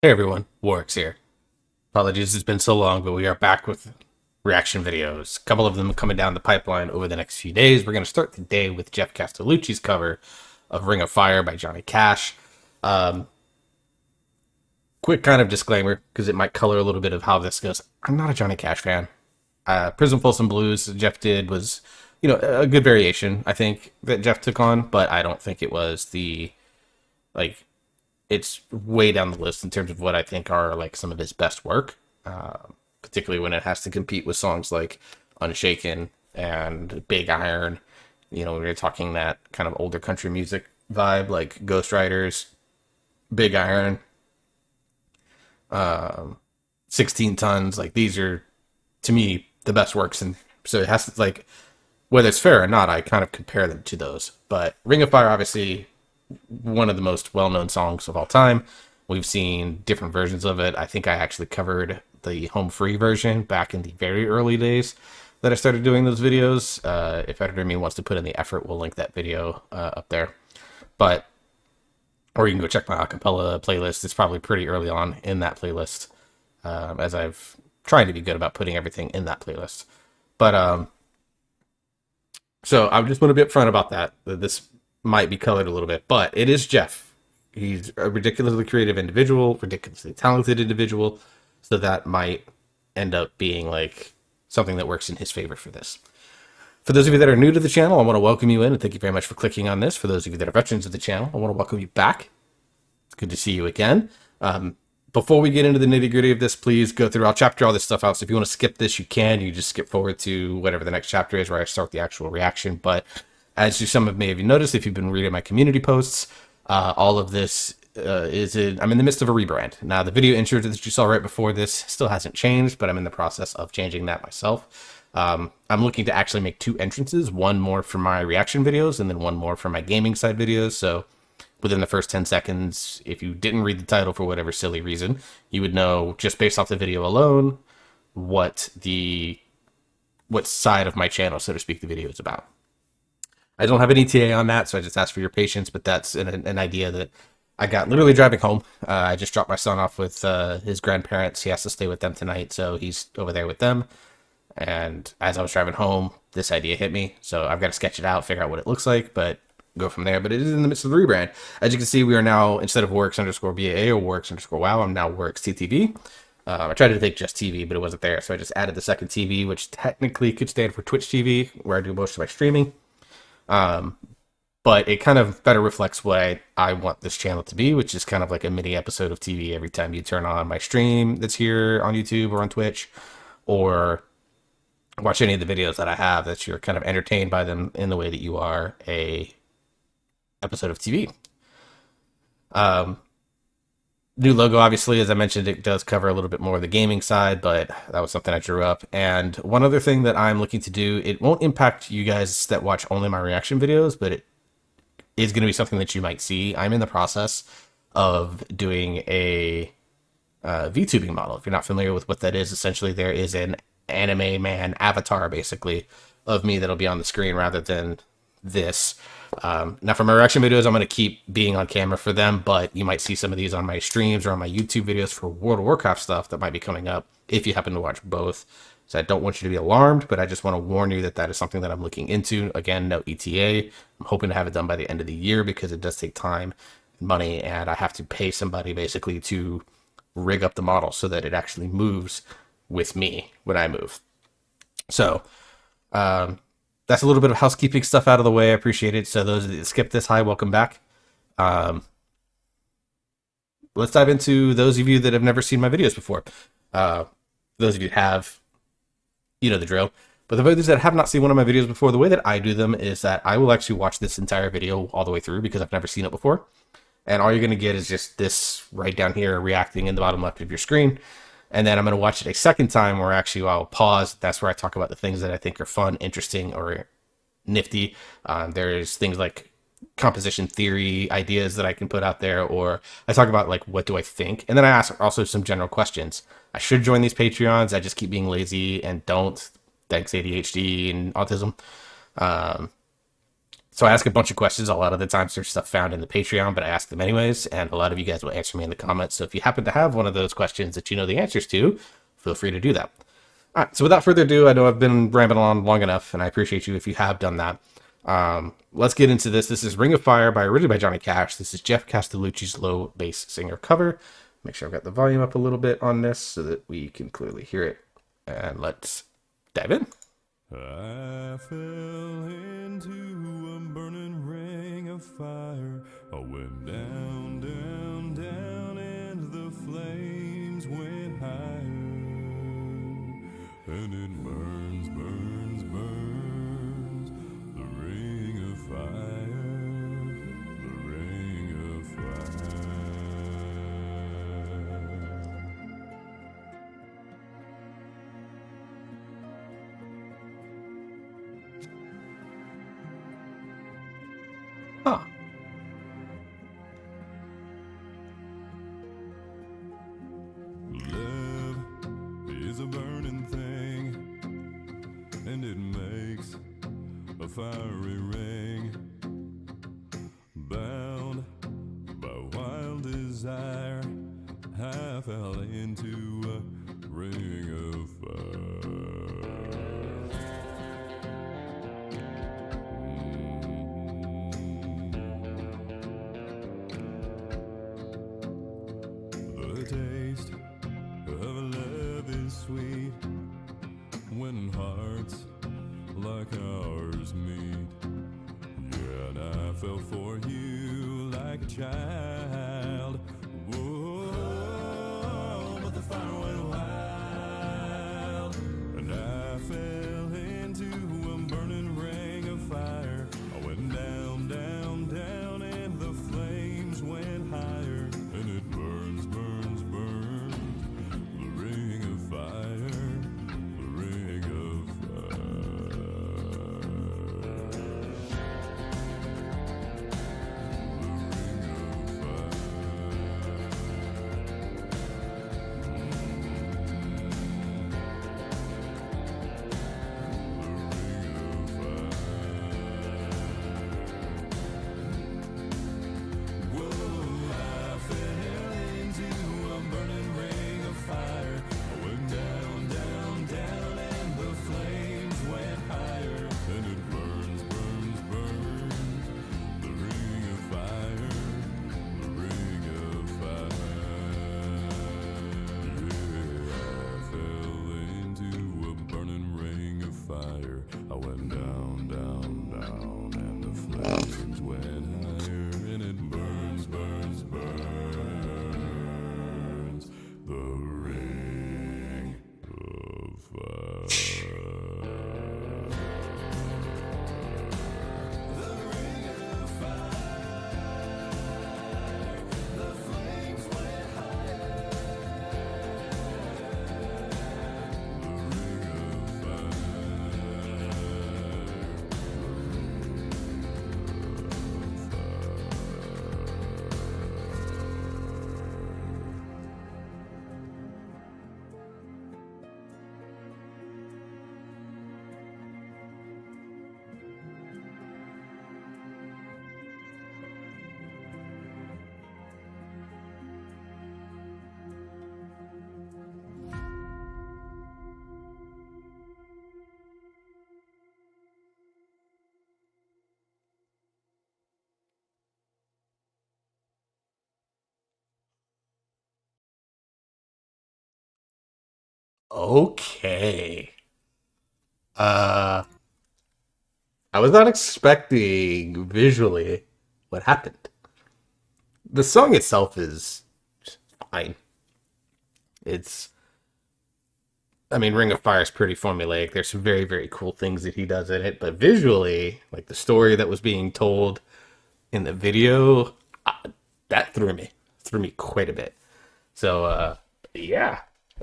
Hey everyone, Warwick's here. Apologies, it's been so long, but we are back with reaction videos. A couple of them coming down the pipeline over the next few days. We're going to start today with Geoff Castellucci's cover of Ring of Fire by Johnny Cash. Um, Quick kind of disclaimer, because it might color a little bit of how this goes. I'm not a Johnny Cash fan. Prism Folsom Blues Geoff did was, a good variation, I think, that Geoff took on, but I don't think it was like, it's way down the list in terms of what I think are like some of his best work, particularly when it has to compete with songs like Unshaken and Big Iron. When you're talking that kind of older country music vibe, like Ghost Riders, Big Iron, 16 Tons. Like these are, to me, the best works, and so it has to like whether it's fair or not, I kind of compare them to those. But Ring of Fire, obviously, one of the most well-known songs of all time. We've seen different versions of it. I think I actually covered the home free version back in the very early days that I started doing those videos. If Editor Me wants to put in the effort, we'll link that video up there. But or you can go check my acapella playlist. It's probably pretty early on in that playlist, as I've tried to be good about putting everything in that playlist. But so I just want to be upfront about that. This might be colored a little bit, but it is Geoff. He's a ridiculously creative individual, ridiculously talented individual, so that might end up being like something that works in his favor for this. For those of you that are new to the channel, I want to welcome you in and thank you very much for clicking on this. For those of you that are veterans of the channel, I want to welcome you back. It's good to see you again. Before we get into the nitty gritty of this, please go through. I'll chapter all this stuff out. So if you want to skip this, you can. You just skip forward to whatever the next chapter is where I start the actual reaction. But as you some of may have noticed, if you've been reading my community posts, all of this I'm in the midst of a rebrand. Now, the video intro that you saw right before this still hasn't changed, but I'm in the process of changing that myself. I'm looking to actually make two entrances, one more for my reaction videos and then one more for my gaming side videos. So within the first 10 seconds, if you didn't read the title for whatever silly reason, you would know just based off the video alone what side of my channel, so to speak, the video is about. I don't have an ETA on that, so I just ask for your patience, but that's an idea that I got literally driving home. I just dropped my son off with his grandparents. He has to stay with them tonight, so he's over there with them. And as I was driving home, this idea hit me. So I've got to sketch it out, figure out what it looks like, but go from there. But it is in the midst of the rebrand. As you can see, we are now, instead of works_BAA or works_wow, I'm now works TTV. I tried to take just TV, but it wasn't there. So I just added the second TV, which technically could stand for Twitch TV, where I do most of my streaming. But it kind of better reflects what I want this channel to be, which is kind of like a mini episode of TV every time you turn on my stream that's here on YouTube or on Twitch, or watch any of the videos that I have, that you're kind of entertained by them in the way that you are a episode of TV. New logo, obviously, as I mentioned, it does cover a little bit more of the gaming side, but that was something I drew up. And one other thing that I'm looking to do, it won't impact you guys that watch only my reaction videos, but it is going to be something that you might see. I'm in the process of doing a VTubing model. If you're not familiar with what that is, essentially there is an anime man avatar, basically, of me that'll be on the screen rather than this. Now for my reaction videos, I'm going to keep being on camera for them, but you might see some of these on my streams or on my YouTube videos for World of Warcraft stuff that might be coming up if you happen to watch both. So I don't want you to be alarmed, but I just want to warn you that that is something that I'm looking into. Again, no ETA. I'm hoping to have it done by the end of the year because it does take time and money, and I have to pay somebody basically to rig up the model so that it actually moves with me when I move. So, that's a little bit of housekeeping stuff out of the way. I appreciate it. So those that skipped this, hi, welcome back. Let's dive into those of you that have never seen my videos before. Those of you have, you know the drill. But the those that have not seen one of my videos before, the way that I do them is that I will actually watch this entire video all the way through because I've never seen it before. And all you're going to get is just this right down here reacting in the bottom left of your screen. And then I'm going to watch it a second time where actually I'll pause. That's where I talk about the things that I think are fun, interesting, or nifty. There's things like composition theory ideas that I can put out there, or I talk about like, what do I think? And then I ask also some general questions. I should join these Patreons. I just keep being lazy and don't. Thanks ADHD and autism. So I ask a bunch of questions. A lot of the times there's stuff found in the Patreon, but I ask them anyways, and a lot of you guys will answer me in the comments. So if you happen to have one of those questions that you know the answers to, feel free to do that. All right, so without further ado, I know I've been rambling on long enough, and I appreciate you if you have done that. Let's get into this. This is Ring of Fire originally by Johnny Cash. This is Geoff Castellucci's low bass singer cover. Make sure I've got the volume up a little bit on this so that we can clearly hear it. And let's dive in. I fell into a burning ring of fire. I went down, down, down, and the flames went higher. And it burns, burns, burns, the ring of fire, the ring of fire. Huh. Love is a burning thing, and it makes a fiery ring. Bound by wild desire, I fell into a ring of fire. The taste of love is sweet when hearts like ours meet. Yeah, and I fell for you like a child. Whoa, but the fire went wild, and I fell into a burning ring of fire. I went down, down, down, and the flames went higher, and it burns, burns, burns, the ring of fire, the ring of fire. I went down, down, down, and the flames went higher, and it burns, burns, burns, the ring of fire. The ring of fire, the flames went higher. The ring of fire. Okay. Uh, I was not expecting visually what happened. The song itself is fine. It's, I mean, Ring of Fire is pretty formulaic. There's some very, very cool things that he does in it, but visually, like the story that was being told in the video, that threw me quite a bit. So, yeah,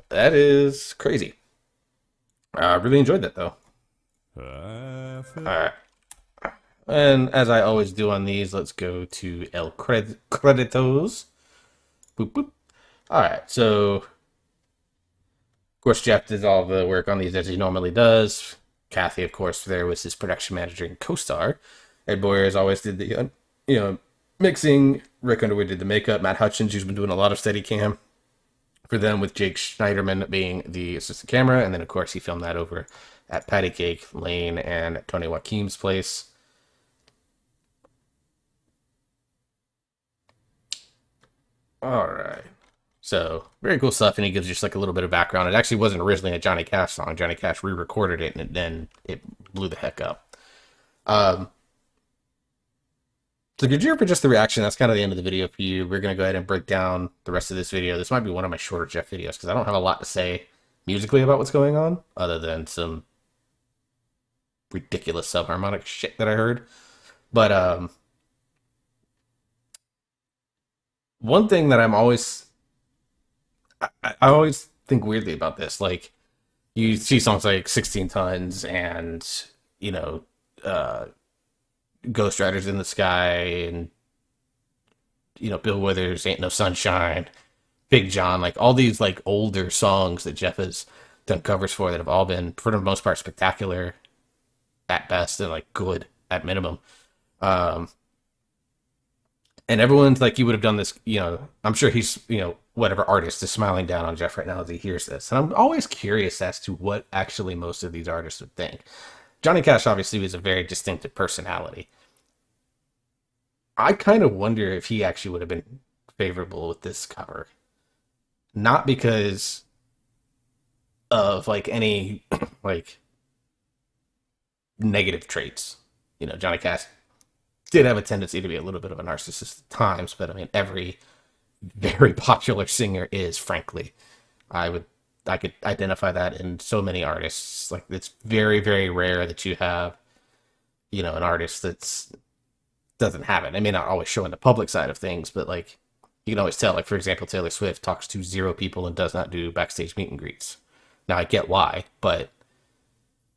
that is crazy. I really enjoyed that though. I feel All right. And as I always do on these, let's go to Creditos. Boop, boop. All right. So, of course, Geoff did all the work on these as he normally does. Kathy, of course, there was his production manager and co-star. Ed Boyers always did the you know mixing. Rick Underwood did the makeup. Matt Hutchins, who's been doing a lot of Steadicam for them, with Jake Schneiderman being the assistant camera, and then of course he filmed that over at Patty Cake Lane and Tony Joaquim's place. All right. So very cool stuff, and he gives just like a little bit of background. It actually wasn't originally a Johnny Cash song. Johnny Cash re-recorded it, and then it blew the heck up. Um, so good year for just the reaction. That's kind of the end of the video for you. We're gonna go ahead and break down the rest of this video. This might be one of my shorter Geoff videos because I don't have a lot to say musically about what's going on, other than some ridiculous subharmonic shit that I heard. But one thing that I always think weirdly about this, like you see songs like 16 Tons and you know uh Ghost Riders in the Sky and Bill Withers, Ain't No Sunshine, Big John, like all these like older songs that Geoff has done covers for that have all been for the most part spectacular at best and like good at minimum. um and everyone's like, you would have done this, I'm sure he's, whatever artist is smiling down on Geoff right now as he hears this. And I'm always curious as to what actually most of these artists would think. Johnny Cash obviously was a very distinctive personality. I kind of wonder if he actually would have been favorable with this cover. Not because of like any like negative traits. Johnny Cash did have a tendency to be a little bit of a narcissist at times, but I mean, every very popular singer is, frankly. I would, I could identify that in so many artists. Like, it's very, very rare that you have, an artist that's doesn't have it. It may not always show in the public side of things, but like, you can always tell. Like, for example, Taylor Swift talks to zero people and does not do backstage meet and greets. Now, I get why, but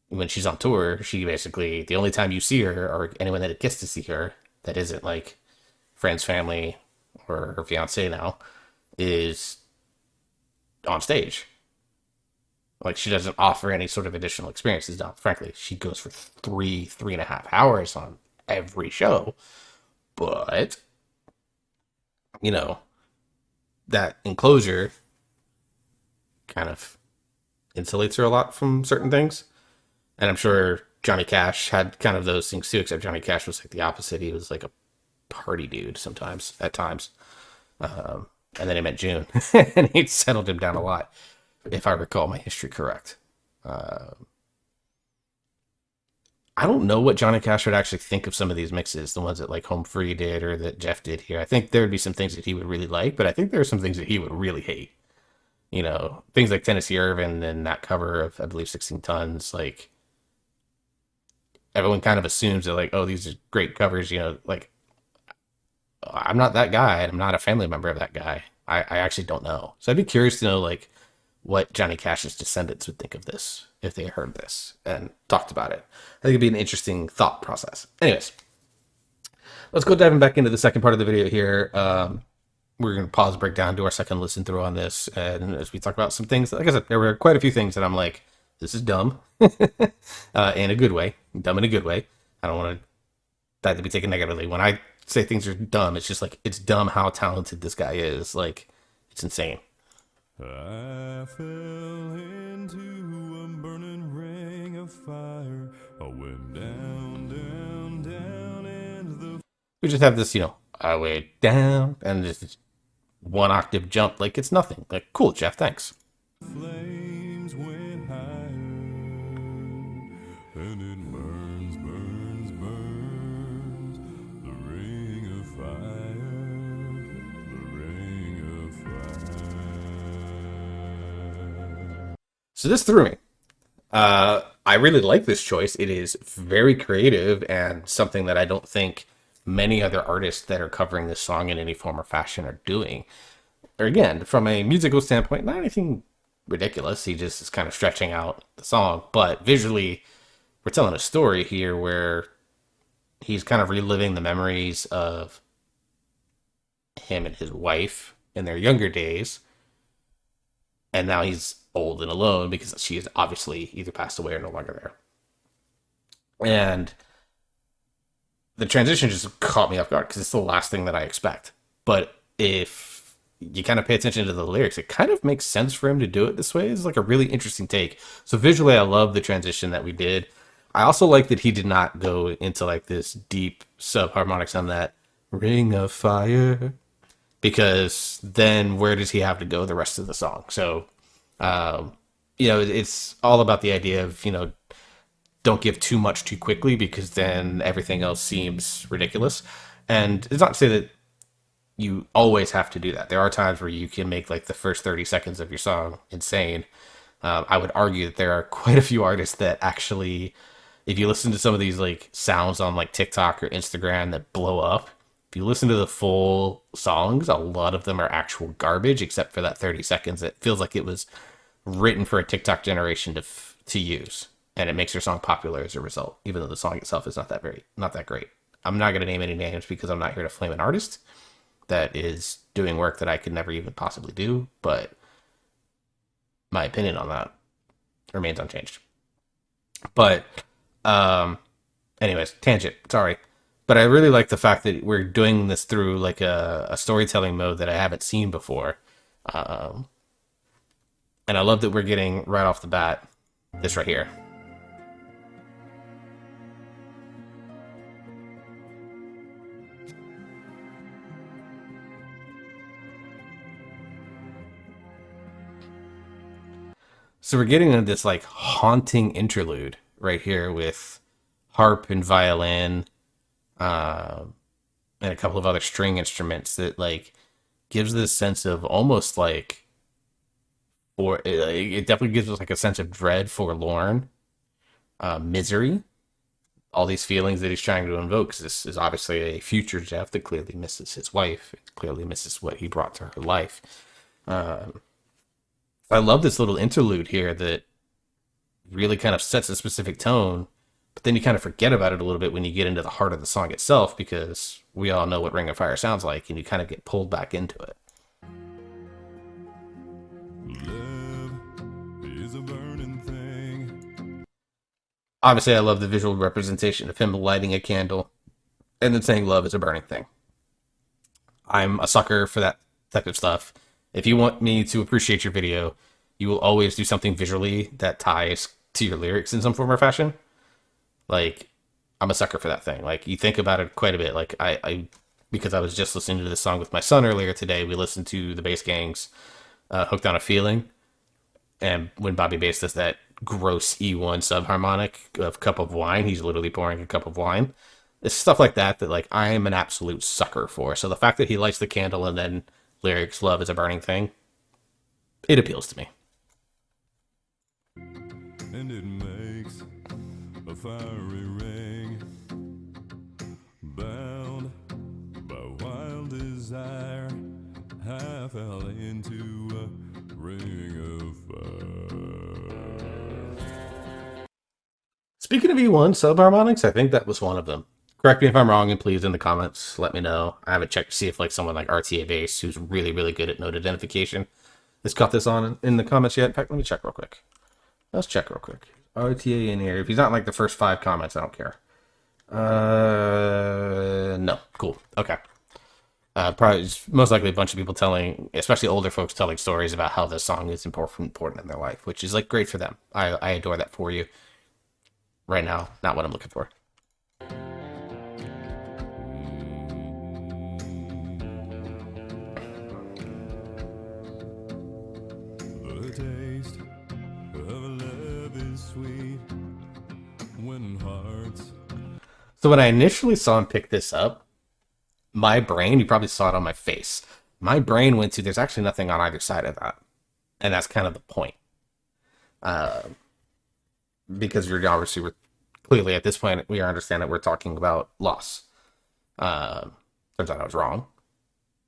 when she's on tour, she basically, the only time you see her, or anyone that gets to see her that isn't like friends, family, or her fiance now, is on stage. Like, she doesn't offer any sort of additional experiences. Now, frankly, she goes for 3.5 hours on every show. But, you know, that enclosure kind of insulates her a lot from certain things. And I'm sure Johnny Cash had kind of those things too, except Johnny Cash was like the opposite. He was like a party dude sometimes, at times. And then he met June, and he settled him down a lot, if I recall my history correct. I don't know what Johnny Cash would actually think of some of these mixes, the ones that like Home Free did or that Geoff did here. I think there would be some things that he would really like, but I think there are some things that he would really hate. Things like Tennessee Irvin and that cover of, I believe, 16 Tons. Like, everyone kind of assumes that, like, oh, these are great covers. Like, I'm not that guy. I'm not a family member of that guy. I actually don't know. So I'd be curious to know, like, what Johnny Cash's descendants would think of this if they heard this and talked about it. I think it'd be an interesting thought process. Anyways, let's go diving back into the second part of the video here. We're going to pause, break down, do our second listen through on this. And as we talk about some things, like I said, there were quite a few things that I'm like, this is dumb in a good way. Dumb in a good way. I don't want that to be taken negatively. When I say things are dumb, it's just like, it's dumb how talented this guy is. Like, it's insane. I fell into a burning ring of fire. I went down, down, down, and the We just have this, I went down and just one octave jump. Like, it's nothing. Like, cool, Geoff, thanks. flames went higher. And it burns, burns, burns. The ring of fire. The ring of fire. So this threw me. I really like this choice. It is very creative and something that I don't think many other artists that are covering this song in any form or fashion are doing. Or again, from a musical standpoint, not anything ridiculous. He just is kind of stretching out the song. But visually, we're telling a story here where he's kind of reliving the memories of him and his wife in their younger days. And now he's old and alone because she is obviously either passed away or no longer there. And the transition just caught me off guard because it's the last thing that I expect. But if you kind of pay attention to the lyrics, it kind of makes sense for him to do it this way. It's like a really interesting take. So visually, I love the transition that we did. I also like that he did not go into like this deep subharmonics on that Ring of Fire, because then where does he have to go the rest of the song? So, it's all about the idea of, don't give too much too quickly because then everything else seems ridiculous. And it's not to say that you always have to do that. There are times where you can make like the first 30 seconds of your song insane. I would argue that there are quite a few artists that actually, if you listen to some of these like sounds on like TikTok or Instagram that blow up, if you listen to the full songs, a lot of them are actual garbage, except for that 30 seconds. It feels like it was written for a TikTok generation to use, and it makes your song popular as a result, even though the song itself is not that great. I'm not going to name any names because I'm not here to flame an artist that is doing work that I could never even possibly do, but my opinion on that remains unchanged. But, anyways, tangent, sorry. But I really like the fact that we're doing this through like a storytelling mode that I haven't seen before. Um, and I love that we're getting right off the bat this right here. So we're getting into this like haunting interlude right here with harp and violin, uh, and a couple of other string instruments that like gives this sense of almost like, or it definitely gives us like a sense of dread, forlorn, misery, all these feelings that he's trying to invoke. 'Cause this is obviously a future Geoff that clearly misses his wife, clearly misses what he brought to her life. Um, I love this little interlude here that really kind of sets a specific tone, but then you kind of forget about it a little bit when you get into the heart of the song itself, because we all know what Ring of Fire sounds like, and you kind of get pulled back into it. Love is a burning thing. Obviously, I love the visual representation of him lighting a candle and then saying love is a burning thing. I'm a sucker for that type of stuff. If you want me to appreciate your video, you will always do something visually that ties to your lyrics in some form or fashion. Like, I'm a sucker for that thing. Like, you think about it quite a bit. Like, I because I was just listening to this song with my son earlier today, we listened to the Bass Gang's Hooked on a Feeling. And when Bobby Bass does that gross E1 subharmonic of Cup of Wine, he's literally pouring a cup of wine. It's stuff like that that, like, I am an absolute sucker for. So the fact that he lights the candle and then lyrics, love is a burning thing, it appeals to me. And it makes a fiery ring, bound by wild desire. I fell into a ring of fire. Speaking of E1 subharmonics, I think that was one of them. Correct me if I'm wrong, and please in the comments let me know. I haven't checked to see if like someone like RTA Bass, who's really, really good at note identification, has caught this on in the comments yet. In fact, let me check real quick. Let's check real quick. RTA in here. If he's not in like the first 5 comments, I don't care. No. Cool. Okay. Probably most likely a bunch of people telling, especially older folks, telling stories about how this song is important in their life, which is like great for them. I adore that for you. Right now, not what I'm looking for. The taste of love is sweet when hearts. So when I initially saw him pick this up, my brain, you probably saw it on my face, my brain went to, there's actually nothing on either side of that. And that's kind of the point. Uh, because you're obviously, we're clearly at this point, we understand that we're talking about loss. Uh, Turns out I was wrong.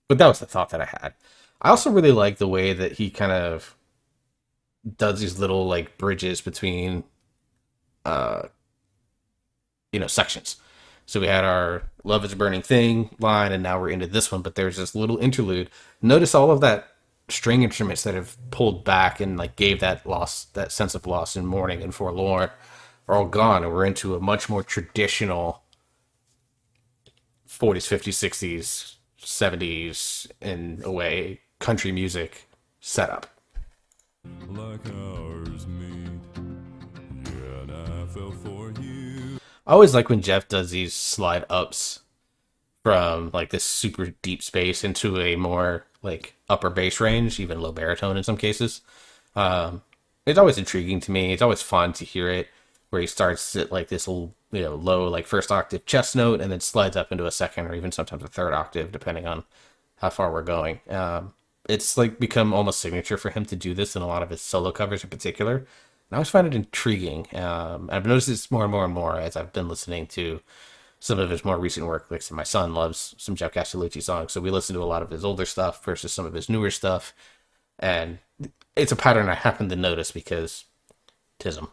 But that was the thought that I had. I also really like the way that he kind of does these little like bridges between uh sections. So we had our love is a burning thing line, and now we're into this one, but there's this little interlude. Notice all of that string instruments that have pulled back and like gave that loss, that sense of loss and mourning and forlorn, are all gone, and we're into a much more traditional 40s, 50s, 60s, 70s in a way country music setup. like ours meet. Yeah, and I fell for you. I always like when Geoff does these slide ups from like this super deep space into a more like upper bass range, even low baritone in some cases. Um, it's always intriguing to me. It's always fun to hear it where he starts at like this low like first octave chest note and then slides up into a second or even sometimes a third octave depending on how far we're going. It's like become almost signature for him to do this in a lot of his solo covers in particular. And I always find it intriguing. I've noticed this more and more and more as I've been listening to some of his more recent work. Like my son loves some Geoff Castellucci songs, so we listen to a lot of his older stuff versus some of his newer stuff. And it's a pattern I happen to notice because tism.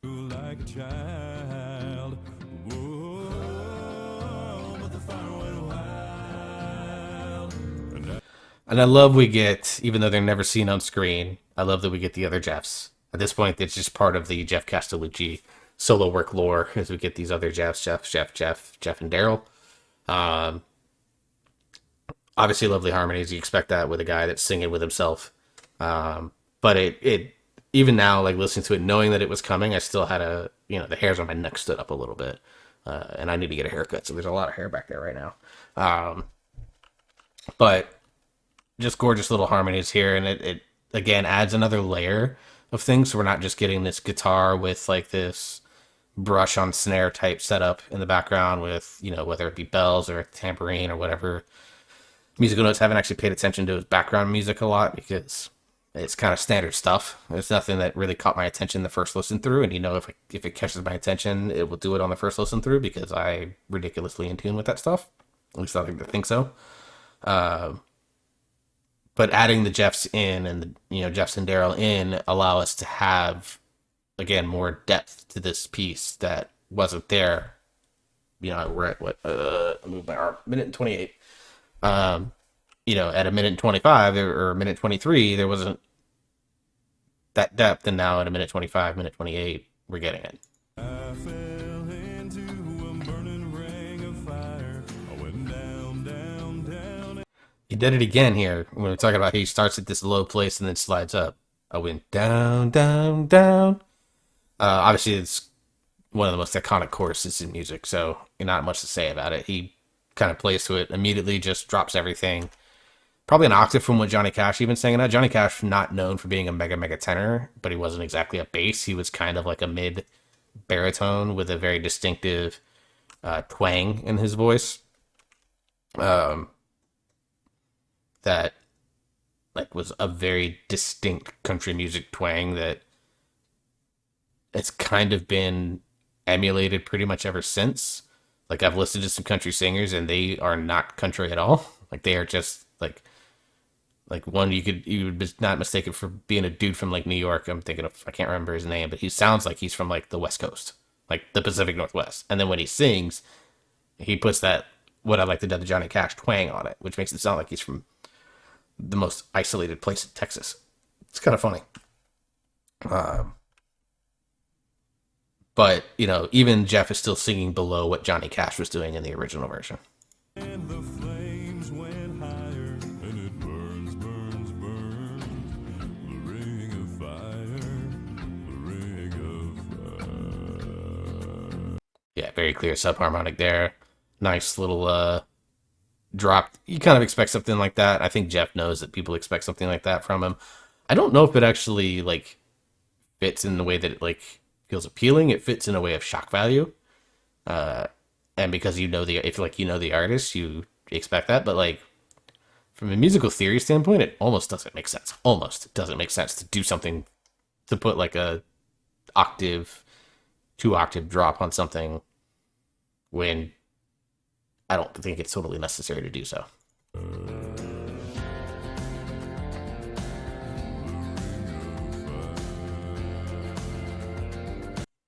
Like a child. Whoa, but the fire went wild. And I love we get, even though they're never seen on screen, I love that we get the other Geoffs. At this point, it's just part of the Geoff Castellucci solo work lore as we get these other Geoffs, Geoff, and Daryl. Um, Obviously, lovely harmonies. You expect that with a guy that's singing with himself. But it even now, like listening to it, knowing that it was coming, I still had the hairs on my neck stood up a little bit. And I need to get a haircut, so there's a lot of hair back there right now. But just gorgeous little harmonies here, and it again adds another layer of things. So we're not just getting this guitar with like this brush on snare type setup in the background with, whether it be bells or a tambourine or whatever musical notes. Haven't actually paid attention to his background music a lot because it's kind of standard stuff. There's nothing that really caught my attention the first listen through, and if it catches my attention, it will do it on the first listen through because I'm ridiculously in tune with that stuff. At least I like to think so. But adding the Geoffs in and Geoffs and Daryl in allow us to have again more depth to this piece that wasn't there. We're at what? Move my arm. Minute and 28. At a minute and 25 or a minute 23, there wasn't that depth, and now at a minute 25, minute 28, we're getting it. I fell into a burning ring of fire. I went down, down, down. He did it again here when we're talking about he starts at this low place and then slides up. I went down, down, down. Obviously, it's one of the most iconic choruses in music, so not much to say about it. He kind of plays to it immediately, just drops everything. Probably an octave from what Johnny Cash even sang. Now, Johnny Cash, not known for being a mega tenor, but he wasn't exactly a bass. He was kind of like a mid baritone with a very distinctive twang in his voice. That like was a very distinct country music twang that it's kind of been emulated pretty much ever since. Like I've listened to some country singers and they are not country at all. Like they are just like one you would not mistake it for being a dude from like New York. I can't remember his name, but he sounds like he's from like the West Coast, like the Pacific Northwest. And then when he sings, he puts that what I like to dub the Johnny Cash twang on it, which makes it sound like he's from the most isolated place in Texas. It's kind of funny. But even Geoff is still singing below what Johnny Cash was doing in the original version. And the flames went higher, and it burns, burns, burns. The ring of fire, the ring of fire. Yeah, very clear subharmonic there. Nice little drop. You kind of expect something like that. I think Geoff knows that people expect something like that from him. I don't know if it actually like fits in the way that it like feels appealing. It fits in a way of shock value. And because if like the artist, you expect that, but like from a musical theory standpoint, it almost doesn't make sense. Almost doesn't make sense to do something to put like a octave, 2-octave drop on something when I don't think it's totally necessary to do so.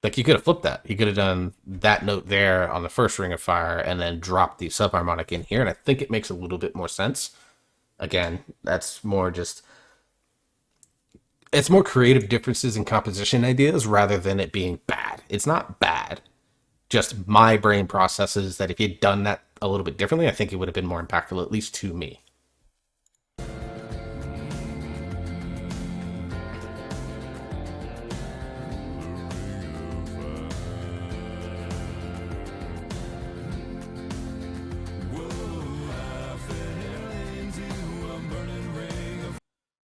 Like you could have flipped that. You could have done that note there on the first Ring of Fire and then dropped the subharmonic in here, and I think it makes a little bit more sense. Again, that's more just it's more creative differences in composition ideas rather than it being bad. It's not bad. Just my brain processes that if you'd done that a little bit differently, I think it would have been more impactful, at least to me.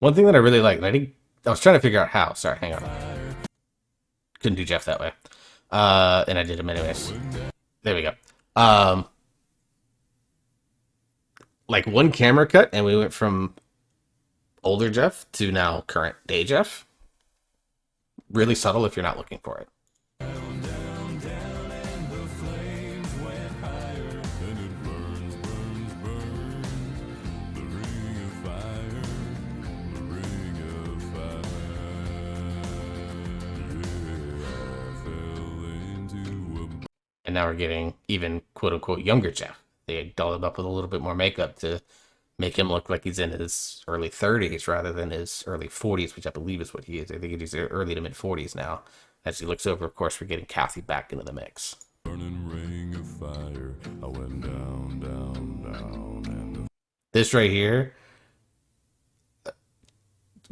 One thing that I really like, and I was trying to figure out how. Sorry, hang on. Couldn't do Geoff that way. And I did him anyways. There we go. Like one camera cut, and we went from older Geoff to now current day Geoff. Really subtle if you're not looking for it. And now we're getting even quote unquote younger Geoff. They dolled him up with a little bit more makeup to make him look like he's in his early 30s rather than his early 40s, which I believe is what he is. I think he's early to mid 40s now. As he looks over, of course, we're getting Kathy back into the mix. Burning ring of fire, I went down, down, down, and This right here,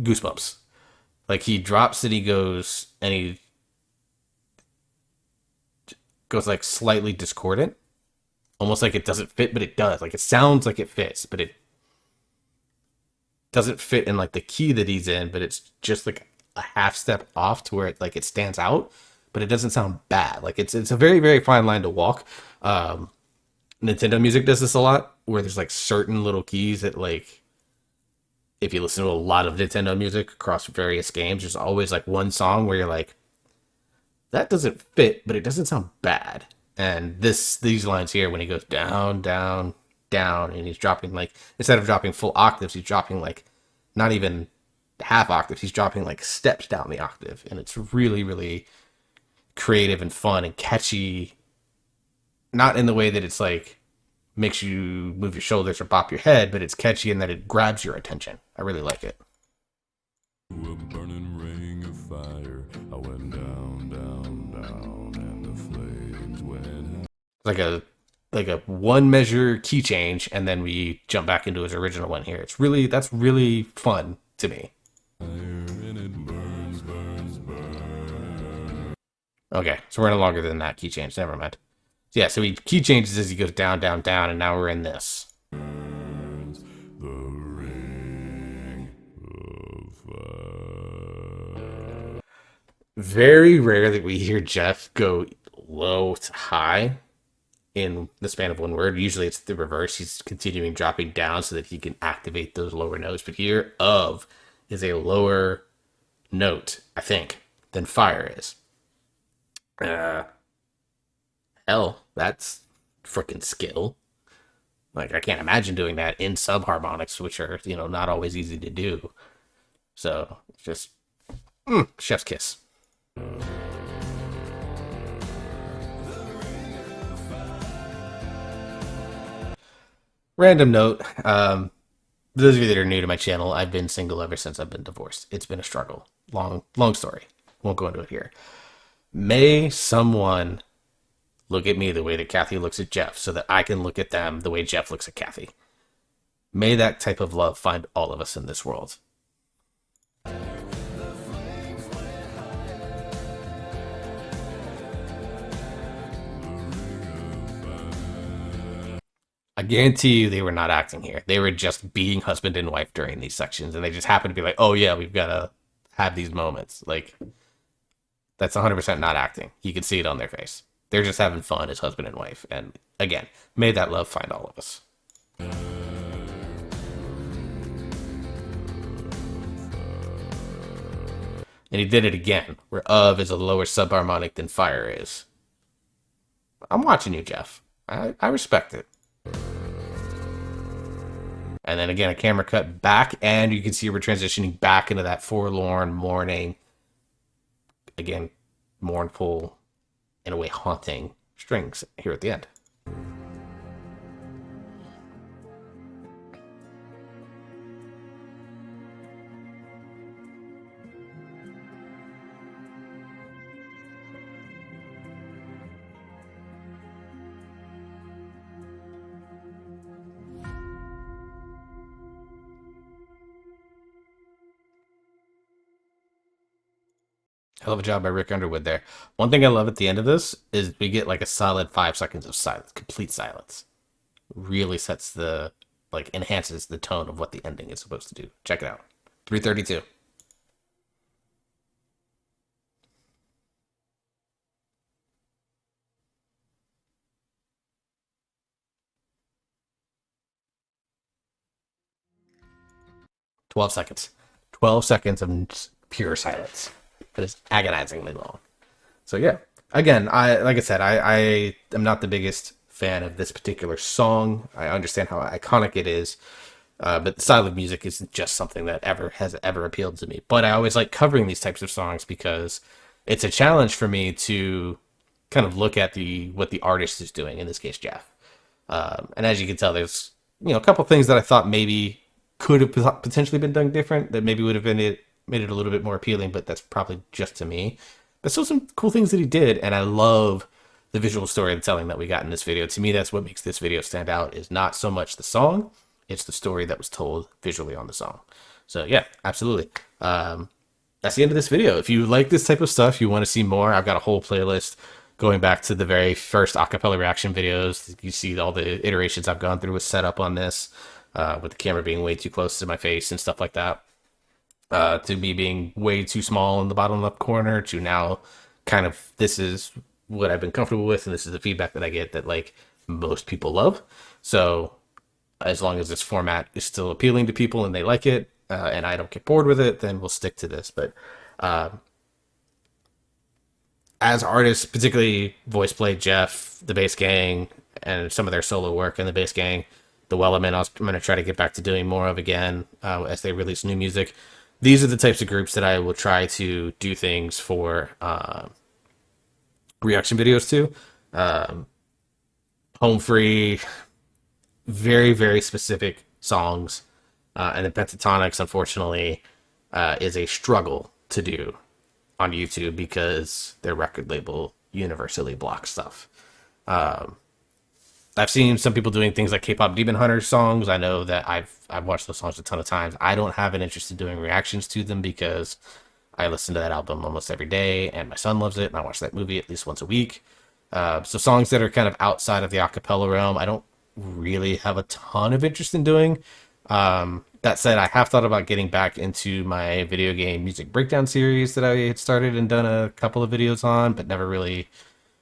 goosebumps. Like he drops it, he goes, and he goes like slightly discordant, almost like it doesn't fit, but it does. Like it sounds like it fits, but it doesn't fit in like the key that he's in, but it's just like a half step off to where it like it stands out, but it doesn't sound bad. Like it's a very, very fine line to walk. Nintendo music does this a lot, where there's like certain little keys that like if you listen to a lot of Nintendo music across various games, there's always like one song where you're like, that doesn't fit, but it doesn't sound bad. And these lines here, when he goes down, down, down, and he's dropping like, instead of dropping full octaves, he's dropping like not even half octaves, he's dropping like steps down the octave. And it's really, really creative and fun and catchy. Not in the way that it's like makes you move your shoulders or bop your head, but it's catchy in that it grabs your attention. I really like it. a burning ring of fire, I went down, down, down, and the flames went Like a one measure key change, and then we jump back into his original one here. That's really fun to me. higher, and it burns, burns, burns. Okay, so we're no longer than that key change. Never mind. So yeah, so he key changes as he goes down, down, down, and now we're in this. The ring of fire. Very rare that we hear Geoff go low to high in the span of one word. Usually it's the reverse. He's continuing dropping down so that he can activate those lower notes. But here, of is a lower note, I think, than fire is. Hell, that's freaking skill. Like, I can't imagine doing that in subharmonics, which are, not always easy to do. So, just, chef's kiss. Random note, those of you that are new to my channel, I've been single ever since I've been divorced. It's been a struggle. Long story. Won't go into it here. May someone look at me the way that Kathy looks at Geoff so that I can look at them the way Geoff looks at Kathy. May that type of love find all of us in this world. I guarantee you they were not acting here. They were just being husband and wife during these sections, and they just happened to be like, oh yeah, we've got to have these moments. Like, that's 100% not acting. You can see it on their face. They're just having fun as husband and wife. And again, may that love find all of us. And he did it again, where of is a lower subharmonic than fire is. I'm watching you, Geoff. I respect it. And then again, a camera cut back, and you can see we're transitioning back into that forlorn mourning. Again, mournful, in a way, haunting strings here at the end. Hell of a job by Rick Underwood there. One thing I love at the end of this is we get like a solid 5 seconds of silence, complete silence. Really sets the, like, enhances the tone of what the ending is supposed to do. Check it out. 332. 12 seconds. 12 seconds of pure silence. That is agonizingly long. So yeah, again, I like I said, I am not the biggest fan of this particular song. I understand how iconic it is, but the style of music isn't just something that ever appealed to me. But I always like covering these types of songs because it's a challenge for me to kind of look at the what the artist is doing. In this case, Geoff. And as you can tell, there's a couple things that I thought maybe could have potentially been done different that maybe would have made it a little bit more appealing, but that's probably just to me. But still some cool things that he did, and I love the visual storytelling that we got in this video. To me, that's what makes this video stand out, is not so much the song, it's the story that was told visually on the song. So yeah, absolutely. That's the end of this video. If you like this type of stuff, you want to see more, I've got a whole playlist going back to the very first acapella reaction videos. You see all the iterations I've gone through with setup on this, with the camera being way too close to my face and stuff like that. To me being way too small in the bottom left corner, to now kind of this is what I've been comfortable with, and this is the feedback that I get that like most people love. So as long as this format is still appealing to people and they like it, and I don't get bored with it, then we'll stick to this. But as artists, particularly voice play, Geoff, the Bass Gang, and some of their solo work in the Bass Gang, the Wellerman, I'm going to try to get back to doing more of again as they release new music. These are the types of groups that I will try to do things for reaction videos to. Home free, very, very specific songs. And the Pentatonics, unfortunately, is a struggle to do on YouTube because their record label universally blocks stuff. I've seen some people doing things like K-pop Demon Hunter songs. I know that I've watched those songs a ton of times. I don't have an interest in doing reactions to them because I listen to that album almost every day, and my son loves it, and I watch that movie at least once a week. So songs that are kind of outside of the acapella realm, I don't really have a ton of interest in doing. That said, I have thought about getting back into my video game music breakdown series that I had started and done a couple of videos on, but never really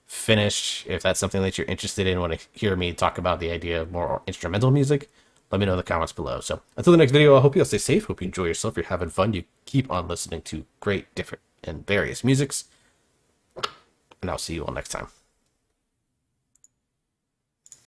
finished. If that's something that you're interested in, want to hear me talk about the idea of more instrumental music, let me know in the comments below. So until the next video, I hope you all stay safe, hope you enjoy yourself, you're having fun, you keep on listening to great, different, and various musics, and I'll see you all next time.